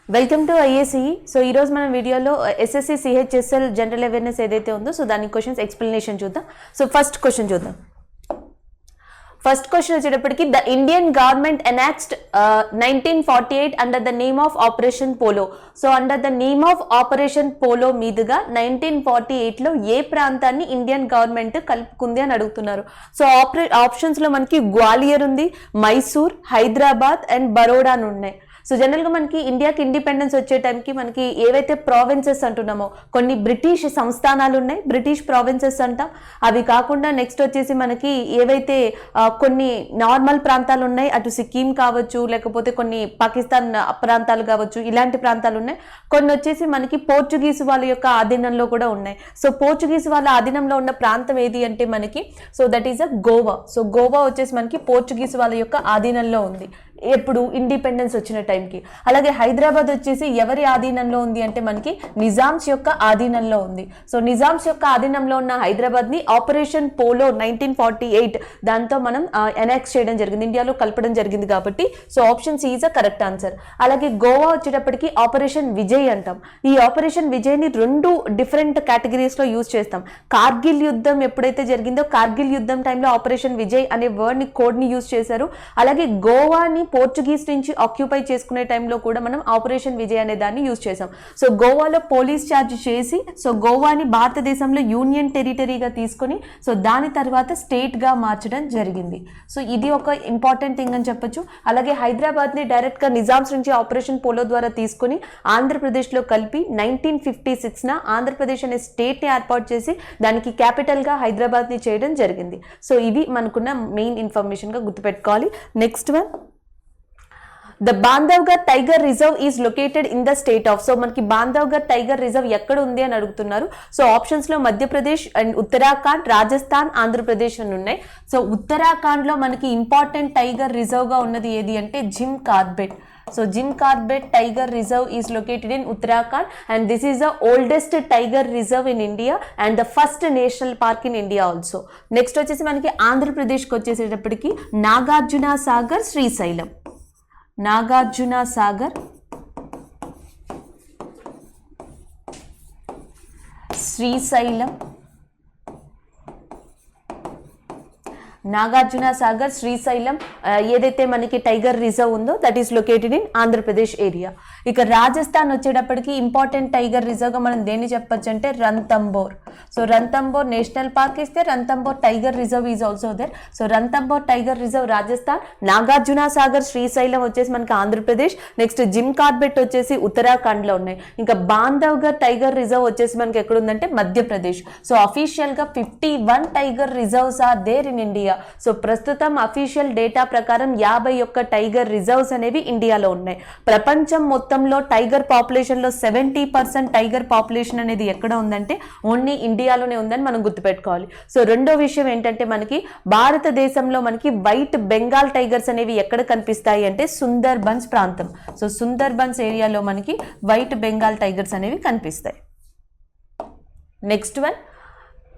Welcome to IAC. So ఈరోజు మనం వీడియోలో ఎస్ఎస్సి సిహెచ్ఎస్ఎల్ జనరల్ అవేర్నెస్ ఏదైతే ఉందో సో దాని క్వశ్చన్స్ ఎక్స్ప్లెనేషన్ చూద్దాం. సో ఫస్ట్ క్వశ్చన్ చూద్దాం. ఫస్ట్ క్వశ్చన్ వచ్చేటప్పటికి the Indian government enacted 1948 under the name of operation Polo. So under the name of operation Polo మీదుగా 1948లో ఏ ప్రాంతాన్ని ఇండియన్ గవర్నమెంట్ కలుపుకుంది అని అడుగుతున్నారు. సో ఆప్షన్స్ లో మనకి గ్వాలియర్ ఉంది, మైసూర్, హైదరాబాద్ అండ్ బరోడా అని ఉన్నాయి. సో జనరల్గా మనకి ఇండియాకి ఇండిపెండెన్స్ వచ్చే టైంకి మనకి ఏవైతే ప్రావిన్సెస్ అంటున్నామో కొన్ని బ్రిటిష్ సంస్థానాలు ఉన్నాయి, బ్రిటిష్ ప్రావిన్సెస్ అంటాం. అవి కాకుండా నెక్స్ట్ వచ్చేసి మనకి ఏవైతే కొన్ని నార్మల్ ప్రాంతాలు ఉన్నాయి, అటు సిక్కిం కావచ్చు, లేకపోతే కొన్ని పాకిస్తాన్ ప్రాంతాలు కావచ్చు, ఇలాంటి ప్రాంతాలు ఉన్నాయి. కొన్ని వచ్చేసి మనకి పోర్చుగీస్ వాళ్ళ యొక్క ఆధీనంలో కూడా ఉన్నాయి. సో పోర్చుగీస్ వాళ్ళ ఆధీనంలో ఉన్న ప్రాంతం ఏది అంటే మనకి so that is Goa. So Goa వచ్చేసి మనకి పోర్చుగీస్ వాళ్ళ యొక్క ఆధీనంలో ఉంది ఎప్పుడు ఇండిపెండెన్స్ వచ్చిన టైంకి. అలాగే హైదరాబాద్ వచ్చేసి ఎవరి ఆధీనంలో ఉంది అంటే మనకి నిజామ్స్ యొక్క ఆధీనంలో ఉంది. సో నిజామ్స్ యొక్క ఆధీనంలో ఉన్న హైదరాబాద్ని ఆపరేషన్ పోలో 1948 దాంతో మనం ఎనాక్ట్ చేయడం జరిగింది, ఇండియాలో కలపడం జరిగింది కాబట్టి so option C is a correct answer. అలాగే గోవా వచ్చేటప్పటికి ఆపరేషన్ విజయ్ అంటాం. ఈ ఆపరేషన్ విజయ్ని రెండు డిఫరెంట్ కేటగిరీస్లో యూజ్ చేస్తాం. కార్గిల్ యుద్ధం ఎప్పుడైతే జరిగిందో కార్గిల్ యుద్ధం టైంలో ఆపరేషన్ విజయ్ అనే వర్డ్ని కోడ్ని యూజ్ చేశారు. అలాగే గోవాని పోర్చుగీస్ నుంచి ఆక్యుపై చేసుకునే టైంలో కూడా మనం ఆపరేషన్ విజయ్ అనే దాన్ని యూజ్ చేసాం. సో గోవాలో పోలీస్ ఛార్జ్ చేసి సో గోవాని భారతదేశంలో యూనియన్ టెరిటరీగా తీసుకొని సో దాని తర్వాత స్టేట్గా మార్చడం జరిగింది. సో ఇది ఒక ఇంపార్టెంట్ థింగ్ అని చెప్పొచ్చు. అలాగే హైదరాబాద్ని డైరెక్ట్గా నిజామ్స్ నుంచి ఆపరేషన్ పోలో ద్వారా తీసుకొని ఆంధ్రప్రదేశ్లో కలిపి 1956 ఆంధ్రప్రదేశ్ అనే స్టేట్ని ఏర్పాటు చేసి దానికి క్యాపిటల్గా హైదరాబాద్ని చేయడం జరిగింది. సో ఇవి మనకున్న మెయిన్ ఇన్ఫర్మేషన్గా గుర్తుపెట్టుకోవాలి. Next one, the Bandhavgarh tiger reserve is located in the state of. So మనకి బాంధవ్గర్ టైగర్ రిజర్వ్ ఎక్కడ ఉంది అని అడుగుతున్నారు. సో ఆప్షన్స్ లో మధ్యప్రదేశ్ అండ్ ఉత్తరాఖండ్, రాజస్థాన్, ఆంధ్రప్రదేశ్ అని ఉన్నాయి. సో ఉత్తరాఖండ్ లో మనకి ఇంపార్టెంట్ టైగర్ రిజర్వ్ గా ఉన్నది ఏది అంటే Jim Corbett. So Jim Corbett tiger reserve is located in Uttarakhand and this is the oldest tiger reserve in India and the first national park in India also. Next వచ్చేసి మనకి ఆంధ్రప్రదేశ్కి వచ్చేసేటప్పటికి నాగార్జున సాగర్, శ్రీశైలం. నాగార్జున సాగర్, శ్రీశైలం. నాగార్జున సాగర్, శ్రీశైలం ఏదైతే మనకి టైగర్ రిజర్వ్ ఉందో that is located in Andhra Pradesh area. ఇక రాజస్థాన్ వచ్చేటప్పటికి important tiger రిజర్వ్గా మనం దేన్ని చెప్పొచ్చు అంటే Ranthambore. So Ranthambore national park ఇస్తే Ranthambore tiger reserve is also there. So Ranthambore tiger reserve Rajasthan, Nagarjuna Sagar, Srisailam వచ్చేసి మనకి ఆంధ్రప్రదేశ్, నెక్స్ట్ జిమ్ కార్బెట్ వచ్చేసి ఉత్తరాఖండ్లో ఉన్నాయి. ఇంకా బాంధవ్గర్ టైగర్ రిజర్వ్ వచ్చేసి మనకి ఎక్కడ ఉందంటే మధ్యప్రదేశ్. సో అఫీషియల్గా 51 tiger reserves are there in India. So ప్రస్తుతం అఫీషియల్ డేటా ప్రకారం 51 టైగర్ రిజర్వ్స్ అనేవి ఇండియాలో ఉన్నాయి. ప్రపంచం మొత్తంలో టైగర్ పాపులేషన్ లో 70% టైగర్ పాపులేషన్ అనేది ఎక్కడ ఉందంటే ఓన్లీ ఇండియాలోనే ఉందని మనం గుర్తుపెట్టుకోవాలి. సో రెండో విషయం ఏంటంటే మనకి భారతదేశంలో మనకి వైట్ బెంగాల్ టైగర్స్ అనేవి ఎక్కడ కనిపిస్తాయి అంటే సుందర్బన్స్ ప్రాంతం. సో సుందర్బన్స్ ఏరియాలో మనకి వైట్ బెంగాల్ టైగర్స్ అనేవి కనిపిస్తాయి. Next one,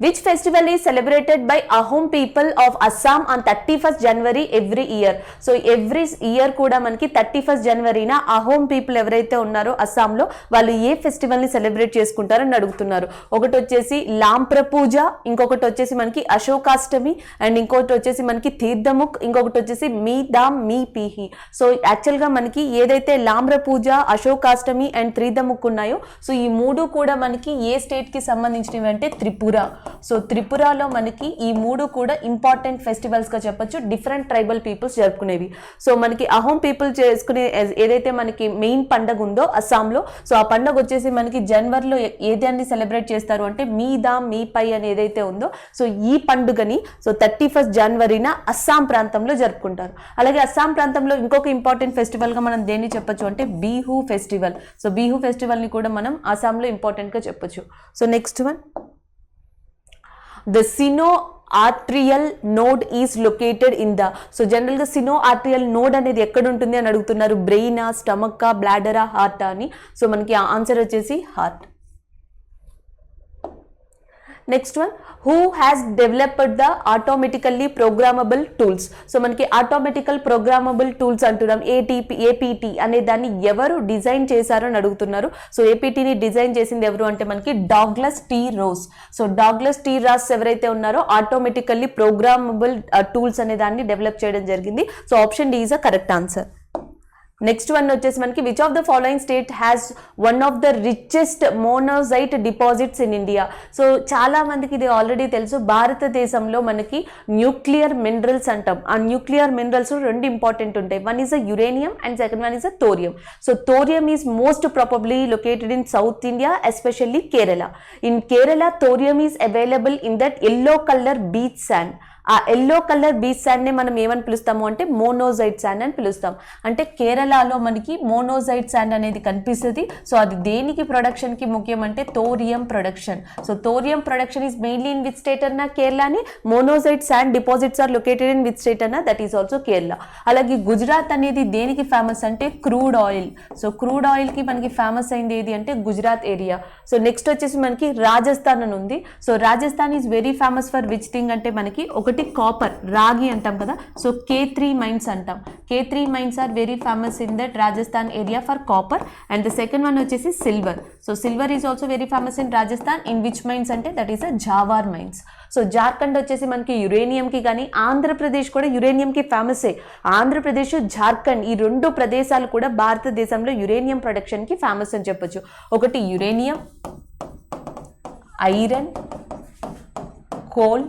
which festival is celebrated by Ahom people of Assam on 31st January every year? So every year కూడా మనకి 31st జనవరిన అహోం పీపుల్ ఎవరైతే ఉన్నారో అస్సాంలో వాళ్ళు ఏ ఫెస్టివల్ ని సెలబ్రేట్ చేసుకుంటారని అడుగుతున్నారు. ఒకటి వచ్చేసి లాంప్ర పూజ, ఇంకొకటి వచ్చేసి మనకి అశోకాష్టమి అండ్ ఇంకొకటి వచ్చేసి మనకి తీర్థముక్, ఇంకొకటి వచ్చేసి మీ దామ్ మీ పీహి. సో యాక్చువల్గా మనకి ఏదైతే లాంప్ర పూజ, అశోకాష్టమి అండ్ తీర్థముక్ ఉన్నాయో సో ఈ మూడు కూడా మనకి ఏ స్టేట్ కి సంబంధించినవి అంటే త్రిపుర. సో త్రిపురలో మనకి ఈ మూడు కూడా ఇంపార్టెంట్ ఫెస్టివల్స్ గా చెప్పొచ్చు, డిఫరెంట్ ట్రైబల్ పీపుల్స్ జరుపుకునేవి. సో మనకి అహోం పీపుల్ చేసుకునే ఏదైతే మనకి మెయిన్ పండుగ ఉందో అస్సాంలో సో ఆ పండుగ వచ్చేసి మనకి జనవరిలో ఏదాన్ని సెలబ్రేట్ చేస్తారు అంటే మీ దామ్ మీ పై అని ఏదైతే ఉందో సో ఈ పండుగని సో 31st జనవరిన అస్సాం ప్రాంతంలో జరుపుకుంటారు. అలాగే అస్సాం ప్రాంతంలో ఇంకొక ఇంపార్టెంట్ ఫెస్టివల్ గా మనం దేన్ని చెప్పొచ్చు అంటే Bihu festival. So Bihu festival ని కూడా మనం అస్సాంలో ఇంపార్టెంట్ గా చెప్పొచ్చు. So next one, the sino-arterial node is located in the. So జనరల్గా sino-arterial node అనేది ఎక్కడ ఉంటుంది అని అడుగుతున్నారు. బ్రెయినా, స్టమక్కా, బ్లాడరా, హార్టా అని. సో మనకి ఆన్సర్ వచ్చేసి heart. Next one, who has developed the automatically programmable tools. So మనకి ఆటోమేటికల్ ప్రోగ్రామబుల్ టూల్స్ అంటున్నాం, ఏపీటీ అనే దాన్ని ఎవరు డిజైన్ చేశారో అని అడుగుతున్నారు. సో ఏపీటీని డిజైన్ చేసింది ఎవరు అంటే మనకి Douglas T Ross. So Douglas T Ross ఎవరైతే ఉన్నారో ఆటోమేటికల్లీ ప్రోగ్రామబుల్ టూల్స్ అనే దాన్ని డెవలప్ చేయడం జరిగింది. So option D is a correct answer. Next one వచ్చేసి మనకి which of the following state has one of the richest monazite deposits in India. So చాలా మందికి ఇది ఆల్రెడీ తెలుసు, భారతదేశంలో మనకి న్యూక్లియర్ మినరల్స్ అంటాం. ఆ న్యూక్లియర్ మినరల్స్ రెండు ఇంపార్టెంట్ ఉంటాయి. One is a uranium and second one is a thorium. So thorium is most probably located in south India, especially Kerala. In Kerala thorium is available in that yellow colour beach sand. ఆ yellow colour beach sand ని మనం ఏమని పిలుస్తాము అంటే monazite sand అని పిలుస్తాం. అంటే కేరళలో మనకి మోనోజైట్ శాండ్ అనేది కనిపిస్తుంది. సో అది దేనికి ప్రొడక్షన్ కి ముఖ్యం అంటే thorium production. So thorium production is mainly in which state అన్నా కేరళని. Monazite sand deposits are located in which state అన్నా, దట్ ఈస్ ఆల్సో కేరళ. అలాగే గుజరాత్ అనేది దేనికి ఫేమస్ అంటే crude oil. So crude oil కి మనకి ఫేమస్ అయింది ఏది అంటే గుజరాత్ ఏరియా. సో నెక్స్ట్ వచ్చేసి మనకి రాజస్థాన్ అని ఉంది. So Rajasthan is very famous for which thing అంటే మనకి ఒకటి కాపర్, రాగి అంటాం కదా. సో K3 మైన్స్ అంటాం. K3 mines are very famous in that Rajasthan area for copper. And the second one వచ్చేసి silver. So silver is also very famous in Rajasthan. In which mines అంటే that is a Zawar mines. So Jharkhand వచ్చేసి మనకి యురేనియంకి, కానీ ఆంధ్రప్రదేశ్ కూడా యురేనియంకి ఫేమసే. ఆంధ్రప్రదేశ్, జార్ఖండ్ ఈ రెండు ప్రదేశాలు కూడా భారతదేశంలో యురేనియం ప్రొడక్షన్కి ఫేమస్ అని చెప్పొచ్చు. ఒకటి యురేనియం, ఐరన్, కోల్.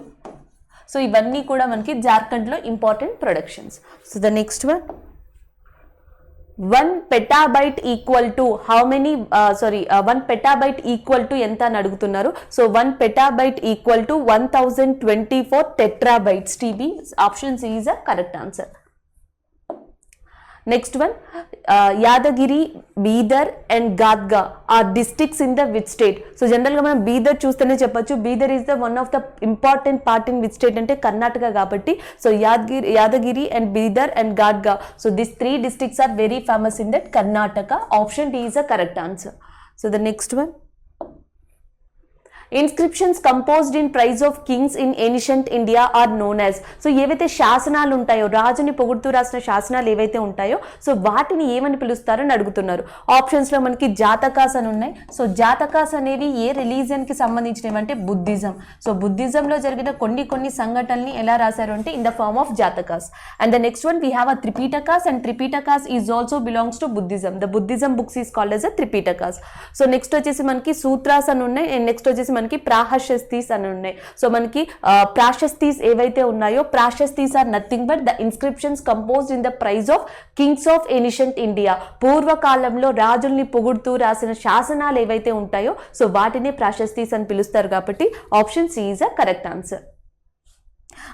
సో ఇవన్నీ కూడా మనకి జార్ఖండ్లో important productions. So the next one, 1 petabyte equal to how many 1 petabyte equal to ఎంత అని అడుగుతున్నారు. So 1 petabyte equal to 1024 tetrabytes TB. Option C is a correct answer. Next one, Yadagiri, Bidar and Gadag are districts in the which state. So జనరల్గా మనం బీదర్ చూస్తేనే చెప్పొచ్చు, Bidar is the one of the important part in which state అంటే కర్ణాటక కాబట్టి. So Yadagiri and Bidar and Gadag, so this 3 districts are very famous in that Karnataka. Option D is a correct answer. So the next one, inscriptions composed in praise of kings in ancient India are known as. So ఏవైతే శాసనాలు ఉంటాయో, రాజుని పొగుడుతూ రాసిన శాసనాలు ఏవైతే ఉంటాయో, so వాటిని ఏమని పిలుస్తారని అడుగుతున్నారు. ఆప్షన్స్ లో మనకి జాతకాస్ అని ఉన్నాయి. సో జాతకాస్ అనేవి ఏ రిలీజియన్ కి సంబంధించినవి అంటే బుద్ధిజం. సో బుద్ధిజంలో జరిగిన కొన్ని సంఘటనల్ని ఎలా రాశారు అంటే in the form of Jatakas. And the next one, we have a Tripitakas, and Tripitakas is also belongs to Buddhism. The Buddhism books is called as a Tripitakas. So next వచ్చేసి మనకి సూత్రాస్ అని ఉన్నాయి. అండ్ నెక్స్ట్ వచ్చేసి మనకి ప్రాశస్తీస్ అని ఉన్నాయి. సో మనకి ప్రాశస్తీస్ ఏవైతే ఉన్నాయో, Prashastis are nothing but the inscriptions composed in the praise of kings of ancient India. పూర్వకాలంలో రాజుల్ని పొగుడుతూ రాసిన శాసనాలు ఏవైతే ఉంటాయో, సో వాటిని ప్రాశస్తీస్ అని పిలుస్తారు కాబట్టి option C is a correct answer.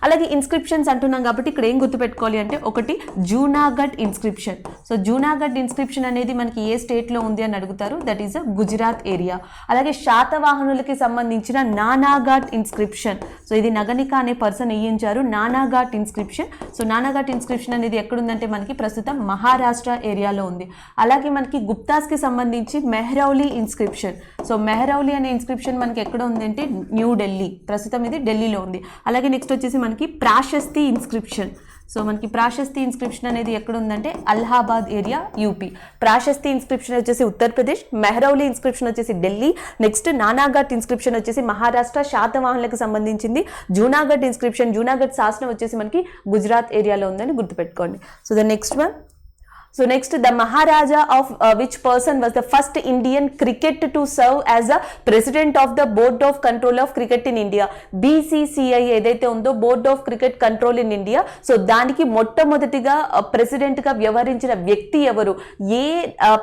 అలాగే ఇన్స్క్రిప్షన్స్ అంటున్నాం కాబట్టి ఇక్కడ ఏం గుర్తుపెట్టుకోవాలి అంటే, ఒకటి Junagadh inscription. So Junagadh inscription అనేది మనకి ఏ స్టేట్లో ఉంది అని అడుగుతారు, that is a Gujarat area. అలాగే శాతవాహనులకి సంబంధించిన నానాఘాట్ ఇన్స్క్రిప్షన్. సో ఇది నగనిక అనే పర్సన్ వేయించారు, Naneghat inscription. So Naneghat inscription అనేది ఎక్కడుందంటే మనకి ప్రస్తుతం మహారాష్ట్ర ఏరియాలో ఉంది. అలాగే మనకి గుప్తాస్కి సంబంధించి మెహ్రౌలీ ఇన్స్క్రిప్షన్. సో మెహ్రౌలీ అనే ఇన్స్క్రిప్షన్ మనకి ఎక్కడ ఉంది అంటే న్యూఢిల్లీ, ప్రస్తుతం ఇది ఢిల్లీలో ఉంది. అలాగే నెక్స్ట్ వచ్చేసి మనకి ప్రాశస్తి ఇన్స్క్రిప్షన్. సో మనకి ప్రాశస్తి ఇన్స్క్రిప్షన్ అనేది ఎక్కడ ఉందంటే అలహాబాద్ ఏరియా, యూపీ. ప్రాశస్తి ఇన్స్క్రిప్షన్ వచ్చేసి ఉత్తరప్రదేశ్, మెహ్రౌలీ ఇన్స్క్రిప్షన్ వచ్చేసి ఢిల్లీ. నెక్స్ట్ నానాఘాట్ ఇన్స్క్రిప్షన్ వచ్చేసి మహారాష్ట్ర, శాతవాహనులకు సంబంధించింది. జూనాగఢ్ ఇన్స్క్రిప్షన్, జూనాగఢ్ శాసనం వచ్చేసి మనకి గుజరాత్ ఏరియాలో ఉందని గుర్తుపెట్టుకోండి. So the next one, so next, the Maharaja of which person was the first Indian cricket to serve as a president of the board of control of cricket in India. BCCI ఏదైతే ఉందో, board of cricket control in India. So దానికి మొట్టమొదటిగా president గా వ్యవహరించిన వ్యక్తి ఎవరు, ఏ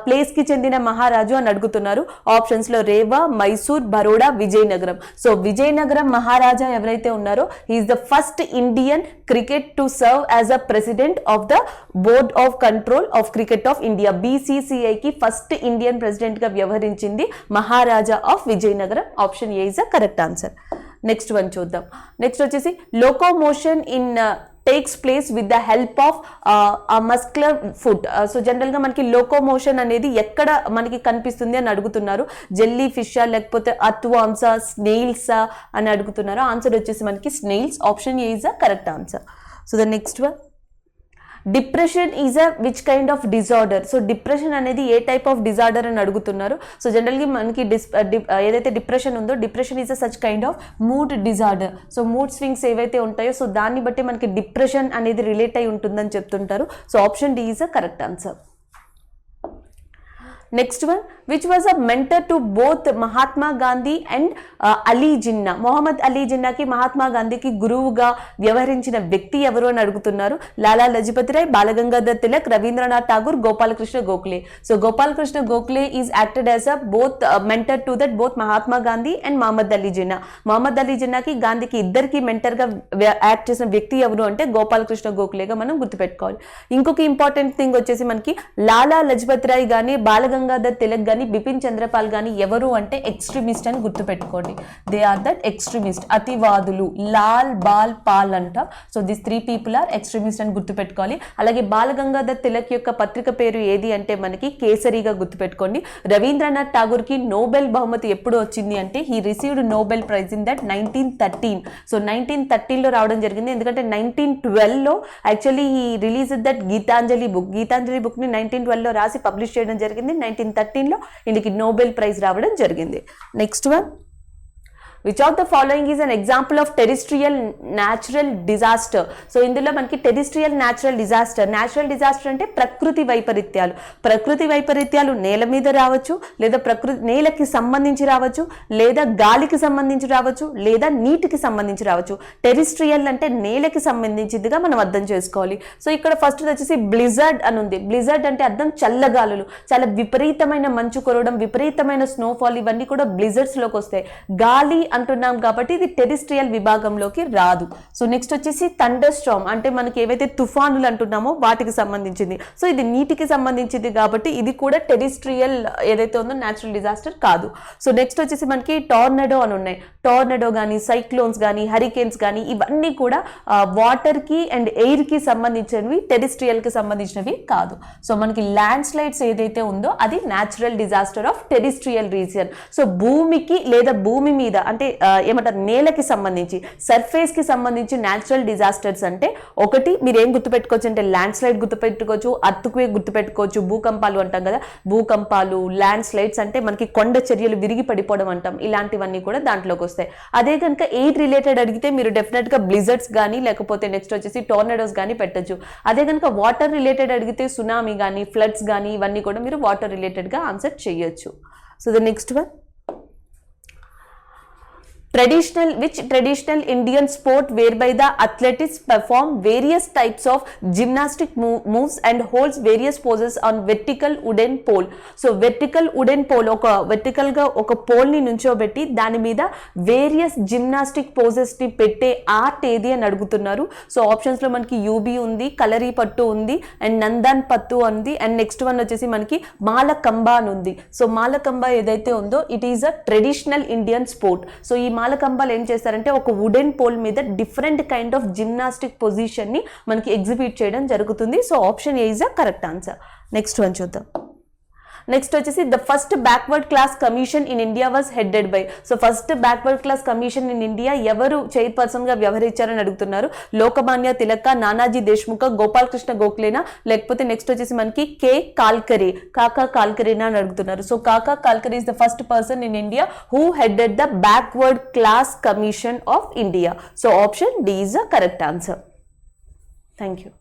place కి చెందిన మహారాజు అని అడుగుతున్నారు. ఆప్షన్స్ లో రేవా, మైసూర్, బరోడా, విజయనగరం. సో విజయనగరం మహారాజా ఎవరైతే ఉన్నారో, he is the first Indian cricket to serve as a president of the board of control of cricket of India. BCCI కి ఫస్ట్ ఇండియన్ ప్రెసిడెంట్ గా వ్యవహరించింది Maharaja of Vizianagaram. Option A is a correct answer. Next one చూద్దాం. Next వచ్చేసి locomotion in takes place with the help of muscular foot. So జనరల్గా మనకి locomotion అనేది ఎక్కడ మనకి కనిపిస్తుంది అని అడుగుతున్నారు. జెల్లీ ఫిషా లేకపోతే అర్త్వామ్సా, స్నేల్సా అని అడుగుతున్నారు. ఆన్సర్ వచ్చేసి మనకి snails. Option A is the correct answer. So the next one, depression is a which kind of disorder. So depression అనేది ఏ టైప్ ఆఫ్ డిజార్డర్ అని అడుగుతున్నారు. సో జనరల్గా మనకి ఏదైతే డిప్రెషన్ ఉందో, depression is a such kind of mood disorder. So mood swings ఏవైతే ఉంటాయో so దాన్ని బట్టి మనకి డిప్రెషన్ అనేది రిలేట్ అయి ఉంటుందని చెప్తుంటారు. So option D is a correct answer. Next one, which was a mentor to both Mahatma Gandhi and Ali Jinnah. Mohammed Ali జిన్నాకి మహాత్మా గాంధీకి గురువుగా వ్యవహరించిన వ్యక్తి ఎవరు అని అడుగుతున్నారు. Lala Lajpat Rai, Balgangadhar Tilak, Rabindranath Tagore, Gopalkrishna Gokhale. So Gopalkrishna Gokhale is acted as a both mentor to that both Mahatma Gandhi and Mohammed Ali Jinnah. Mohammed Ali జిన్నాకి, గాంధీకి ఇద్దరికి మెంటర్గా యాక్ట్ చేసిన వ్యక్తి ఎవరు అంటే గోపాలకృష్ణ గోఖలేగా మనం గుర్తుపెట్టుకోవాలి. ఇంకొక ఇంపార్టెంట్ థింగ్ వచ్చేసి మనకి లాలా లజపతి రాయ్ కానీ, బాలగంగాధర్ తిలక్ కానీ, బిపిన్ చంద్రపాల్ కానీ ఎవరు అంటే ఎక్స్ట్రీమిస్ట్ అని గుర్తుపెట్టుకోండి. దే ఆర్ దట్ ఎక్స్ట్రీమిస్ట్, అతివాదులు. లాల్, బాల్, పాల్ అంట. So this 3 people are extremist అని గుర్తుపెట్టుకోవాలి. అలాగే బాలగంగాధర్ తిలక్ యొక్క పత్రిక పేరు ఏది అంటే మనకి కేసరిగా గుర్తుపెట్టుకోండి. రవీంద్రనాథ్ ఠాగూర్ కి నోబెల్ బహుమతి ఎప్పుడు వచ్చింది అంటే he received Nobel prize in that 1913. సో 1913లో రావడం జరిగింది. ఎందుకంటే 1912లో actually he release that Gitanjali book. Gitanjali book ని 1912లో రాసి పబ్లిష్ చేయడం జరిగింది. 1913లో ఇందుకి నోబెల్ ప్రైజ్ రావడం జరిగింది. Next one, which of the following is an example of terrestrial natural disaster. So ఇందులో మనకి టెరిస్ట్రియల్ న్యాచురల్ డిజాస్టర్ అంటే ప్రకృతి వైపరీత్యాలు. ప్రకృతి వైపరీత్యాలు నేల మీద రావచ్చు, లేదా నేలకి సంబంధించి రావచ్చు, లేదా గాలికి సంబంధించి రావచ్చు, లేదా నీటికి సంబంధించి రావచ్చు. టెరిస్ట్రియల్ అంటే నేలకి సంబంధించిందిగా మనం అర్థం చేసుకోవాలి. సో ఇక్కడ ఫస్ట్ వచ్చేసి బ్లిజర్డ్ అని ఉంది. బ్లిజర్డ్ అంటే అర్థం చల్లగాలులు, చాలా విపరీతమైన మంచు కురవడం, విపరీతమైన స్నోఫాల్, ఇవన్నీ కూడా బ్లిజర్డ్స్ లోకి వస్తాయి. గాలి అంటున్నాం కాబట్టి ఇది టెరిస్ట్రియల్ విభాగంలోకి రాదు. సో నెక్స్ట్ వచ్చేసి థండర్ స్టార్మ్ అంటే మనకి ఏవైతే తుఫానులు అంటున్నామో వాటికి సంబంధించింది. సో ఇది నీటికి సంబంధించింది కాబట్టి ఇది కూడా టెరిస్ట్రియల్ ఏదైతే ఉందో న్యాచురల్ డిజాస్టర్ కాదు. సో నెక్స్ట్ వచ్చేసి మనకి టార్నడో అని ఉన్నాయి. టార్నడో కానీ, సైక్లోన్స్ కానీ, హరికేన్స్ కానీ ఇవన్నీ కూడా వాటర్ కి అండ్ ఎయిర్ కి సంబంధించినవి, టెరిస్ట్రియల్ కి సంబంధించినవి కాదు. సో మనకి ల్యాండ్ స్లైడ్స్ ఏదైతే ఉందో అది natural disaster of terrestrial region. So భూమికి లేదా భూమి మీద అంటే ఏమంటారు నేలకి సంబంధించి, సర్ఫేస్ కి సంబంధించి న్యాచురల్ డిజాస్టర్స్ అంటే ఒకటి మీరు ఏం గుర్తుపెట్టుకోవచ్చు అంటే ల్యాండ్ స్లైడ్ గుర్తుపెట్టుకోవచ్చు, అర్త్క్వేక్ గుర్తుపెట్టుకోవచ్చు, భూకంపాలు అంటాం కదా, భూకంపాలు, ల్యాండ్ స్లైడ్స్ అంటే మనకి కొండ చర్యలు విరిగి పడిపోవడం అంటాం. ఇలాంటివన్నీ కూడా దాంట్లోకి వస్తాయి. అదే కనుక ఎయిర్ రిలేటెడ్ అడిగితే మీరు డెఫినెట్ గా బ్లిజర్డ్స్ కానీ లేకపోతే నెక్స్ట్ వచ్చేసి టోర్నడోస్ కానీ పెట్టచ్చు. అదే కనుక వాటర్ రిలేటెడ్ అడిగితే సునామీ కానీ, ఫ్లడ్స్ కానీ ఇవన్నీ కూడా మీరు వాటర్ రిలేటెడ్ గా ఆన్సర్ చేయొచ్చు. So the next one, which traditional Indian sport whereby the athletes perform various types of gymnastic moves and holds various poses on vertical wooden pole. So vertical wooden pole vertical గా ఒక pole ని నుంచోబెట్టి దాని మీద various gymnastic poses ని పెట్టే art ఏది అని అడుగుతున్నారు. సో ఆప్షన్స్ లో మనకి యూబీ ఉంది, కలరీ పట్టు ఉంది, అండ్ నందన్ పట్టు ఉంది, అండ్ నెక్స్ట్ వన్ వచ్చేసి మనకి మాలకంబా అని ఉంది. సో మాలకంబా ఏదైతే ఉందో it is a traditional Indian sport. So ఈ మాలకంబాలు ఏం చేస్తారంటే ఒక వుడెన్ పోల్ మీద different kind of gymnastic position ని మనకి ఎగ్జిబిట్ చేయడం జరుగుతుంది. So option A is the correct answer. Next one చూద్దాం. నెక్స్ట్ వచ్చేసి the first backward class commission in India was headed by. So first backward class commission in India ఎవరు chairperson గా వ్యవహరించారని అడుగుతున్నారు. లోకమాన్య తిలక, నానాజీ దేశ్ముఖ, గోపాలకృష్ణ గోఖలేనా, లేకపోతే నెక్స్ట్ వచ్చేసి మనకి కే కాల్కరే, కాకా కాల్కరేనా అని అడుగుతున్నారు. So Kaka Kalelkar is the first person in India who headed the backward class commission of India. So option D is the correct answer. Thank you.